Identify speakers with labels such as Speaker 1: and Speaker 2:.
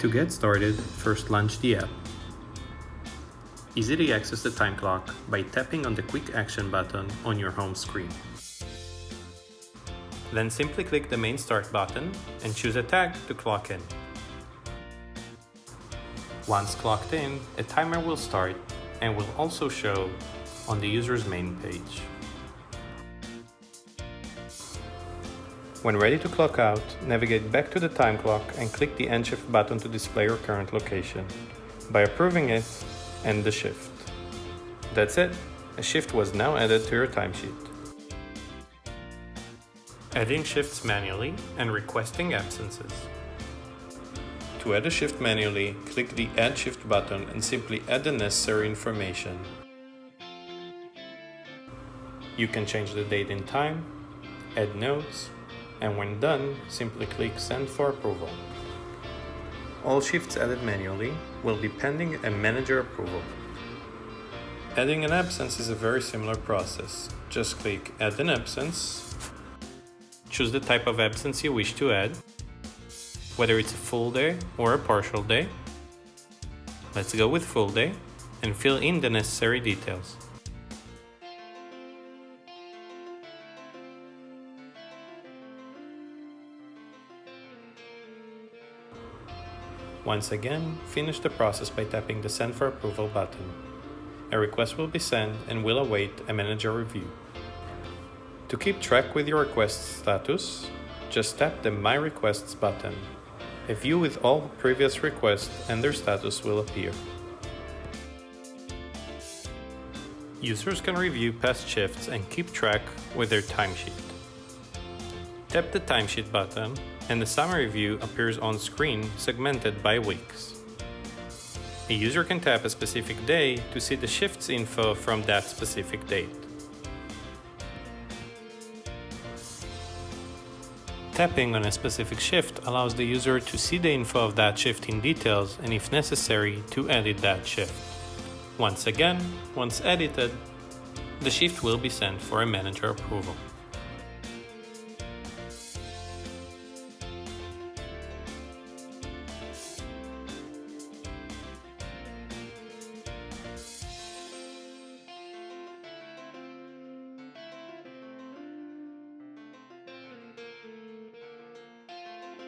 Speaker 1: To get started, first launch the app. Easily access the time clock by tapping on the Quick Action button on your home screen. Then simply click the main Start button and choose a tag to clock in. Once clocked in, a timer will start and will also show on the user's main page. When ready to clock out, navigate back to the time clock and click the End Shift button to display your current location. By approving it, end the shift. That's it, a shift was now added to your timesheet. Adding shifts manually and requesting absences. To add a shift manually, click the Add Shift button and simply add the necessary information. You can change the date and time, add notes, and when done, simply click Send for approval. All shifts added manually will be pending a manager approval. Adding an absence is a very similar process. Just click Add an absence, choose the type of absence you wish to add, whether it's a full day or a partial day. Let's go with full day and fill in the necessary details. Once again, finish the process by tapping the Send for Approval button. A request will be sent and will await a manager review. To keep track with your request status, just tap the My Requests button. A view with all previous requests and their status will appear. Users can review past shifts and keep track with their timesheet. Tap the Timesheet button and the summary view appears on screen segmented by weeks. A user can tap a specific day to see the shifts info from that specific date. Tapping on a specific shift allows the user to see the info of that shift in details and, if necessary, to edit that shift. Once again, once edited, the shift will be sent for a manager approval.